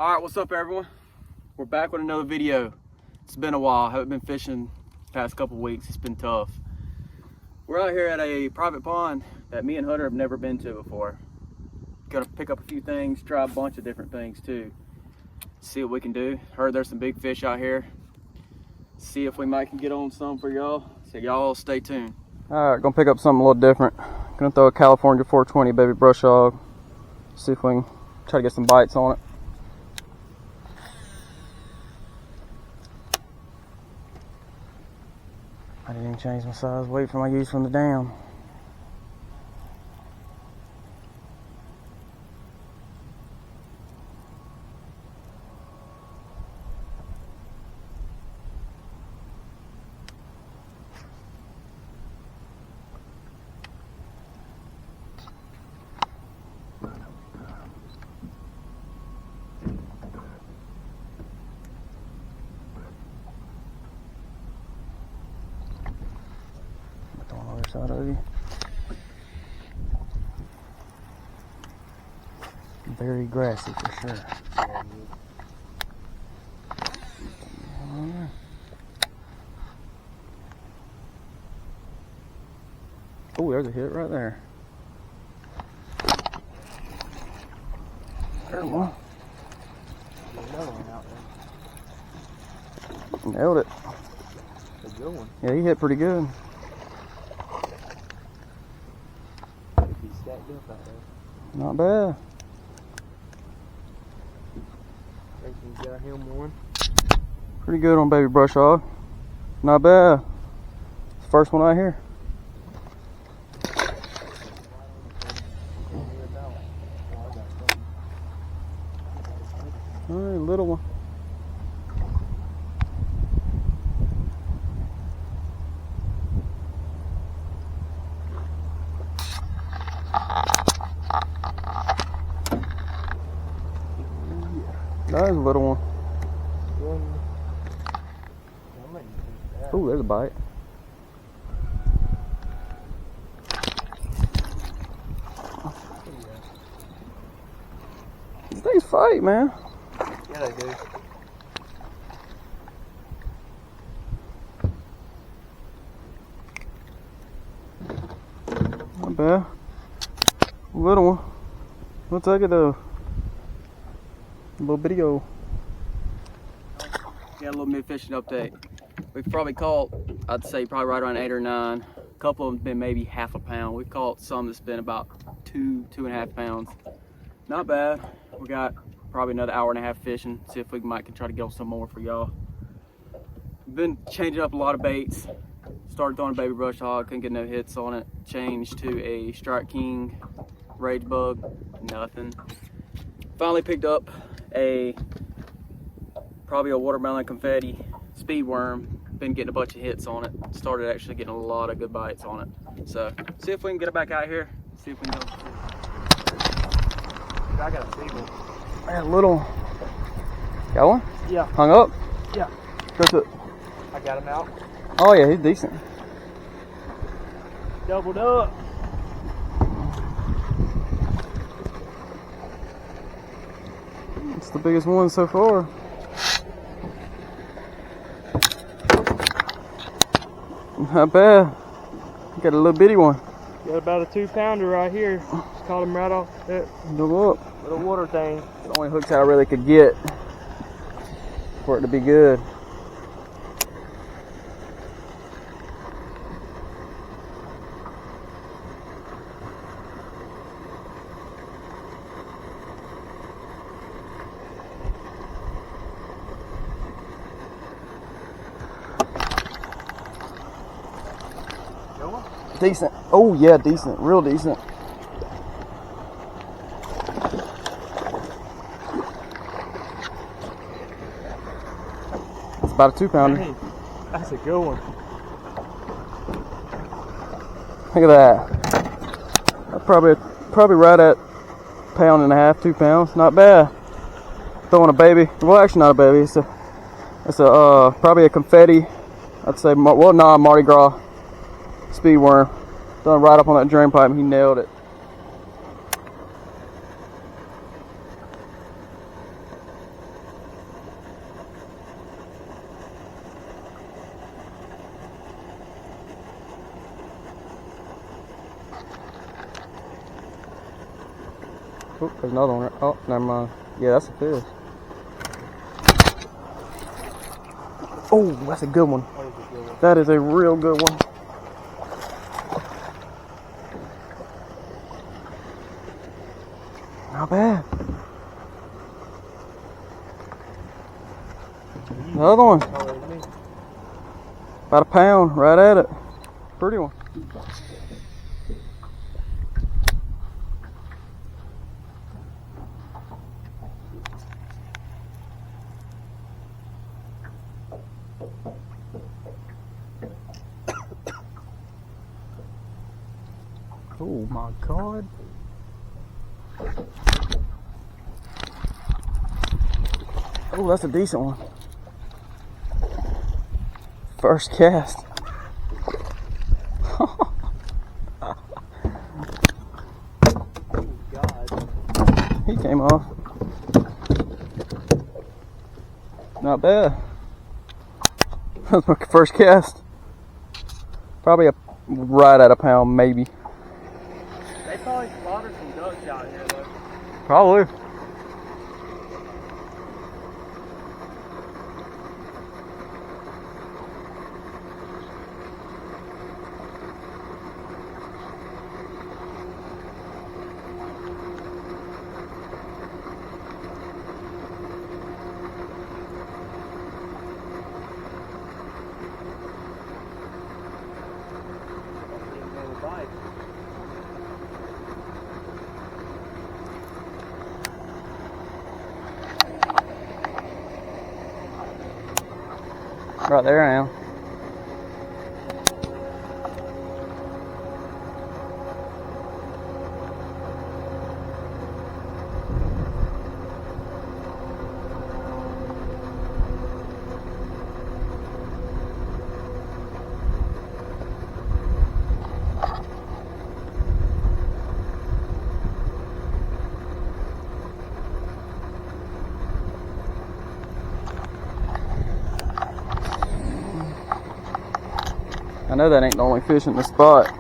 All right, what's up everyone? We're back with another video. It's been a while. I haven't been fishing the past couple weeks. It's been tough. We're out here at a private pond that me and Hunter have never been to before. Gonna pick up a few things, try a bunch of different things too. See what we can do. Heard there's some big fish out here. See if we might can get on some for y'all. So y'all stay tuned. All right, gonna pick up something a little different. Gonna throw a California 420 baby brush hog. See if we can try to get some bites on it. I didn't even change my size. Wait for my use from the dam. Side of you. Very grassy for sure. Oh, there's a hit right there. There's one. Another one out there. Nailed it. That's a good one. Yeah, he hit pretty good. Not bad. Got him one. Pretty good on baby brush hog. Not bad. First one out here. Alright, little one. That is a little one. Oh, there's a bite. These things fight, man. Yeah, they do. Not bad. Little one. We'll take it though. Little video. Got a little mid fishing update. We've probably caught, I'd say probably right around 8 or 9. A couple of them been maybe half a pound. We've caught some that's been about 2.5 pounds. Not bad. We got probably another hour and a half fishing. See if we might can try to get on some more for y'all. Been changing up a lot of baits. Started throwing a baby brush hog, couldn't get no hits on it. Changed to a Strike King Rage Bug, nothing. Finally picked up probably a watermelon confetti speed worm. Been getting a bunch of hits on it. Started actually getting a lot of good bites on it. So see if we can get it back out here. See if we can go. I got a seagull. I got a little. Got one? Yeah. Hung up? Yeah. Go to it. I got him out. Oh yeah, he's decent. Doubled up. It's the biggest one so far. Not bad. Got a little bitty one. Got about a 2-pounder right here. Just caught him right off that little water thing. The only hooks I really could get for it to be good. Decent. Oh yeah, decent. Real decent. It's about a 2-pounder. Hey, that's a good one. Look at that. That's probably right at 1.5 pounds, 2 pounds. Not bad. Throwing a baby. Well, actually not a baby. It's a probably a confetti. I'd say, well, nah, Mardi Gras speed worm. Done right up on that drain pipe and he nailed it. Oh, there's another one. Oh, never mind. Yeah, that's a fish. Oh, that's a good one. That is a real good one. Not bad. Another one. About a pound, right at it. Pretty one. Oh my God. Oh, that's a decent one. First cast. He came off. Not bad. That's my first cast. Probably right at a pound, maybe. They probably slaughtered some ducks out here though. Probably. Right there I am. I know that ain't the only fish in the spot.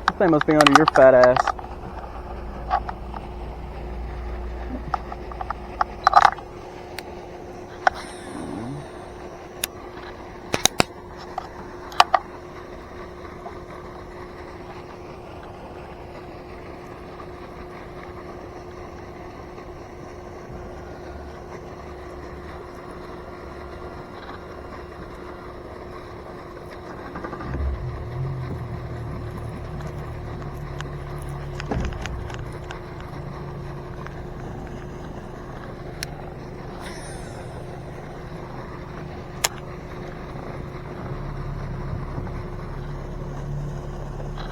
This thing must be under your fat ass.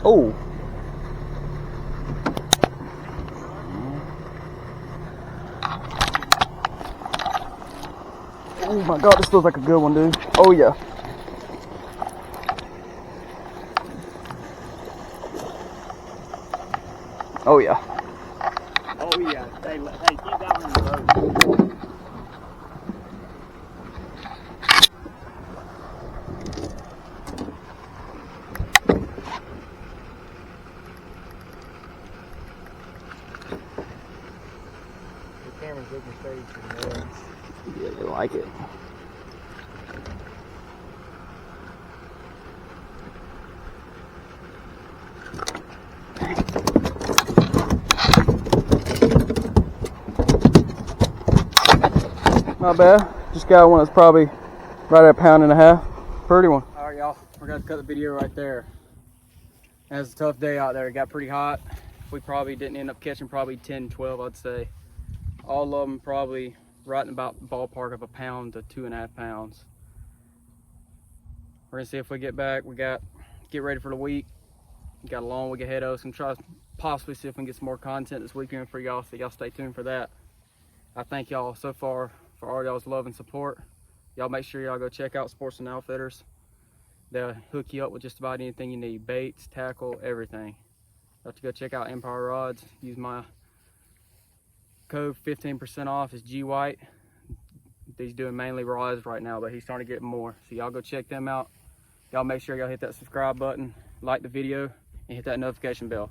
Oh. Oh my God, this feels like a good one, dude. Oh yeah. Oh yeah. Oh yeah. Hey, keep that one in the boat. The camera's looking straight. Yeah, you like it. Not bad. Just got one that's probably right at a pound and a half. Pretty one. All right, y'all. We're gonna cut the video right there. It was a tough day out there. It got pretty hot. We probably didn't end up catching probably 10, 12, I'd say. All of them probably right in about the ballpark of a pound to 2.5 pounds. We're gonna see if we get back. We got get ready for the week. We got a long week ahead of us. I'm trying to possibly see if we can get some more content this weekend for y'all, so y'all stay tuned for that. I thank y'all so far for all y'all's love and support. Y'all make sure y'all go check out Sportsman Outfitters. They'll hook you up with just about anything you need, baits, tackle, everything. You have to go check out Empire Rods. Use my code 15% off is G White. He's doing mainly rods right now, but he's starting to get more. So y'all go check them out. Y'all make sure y'all hit that subscribe button, like the video, and hit that notification bell.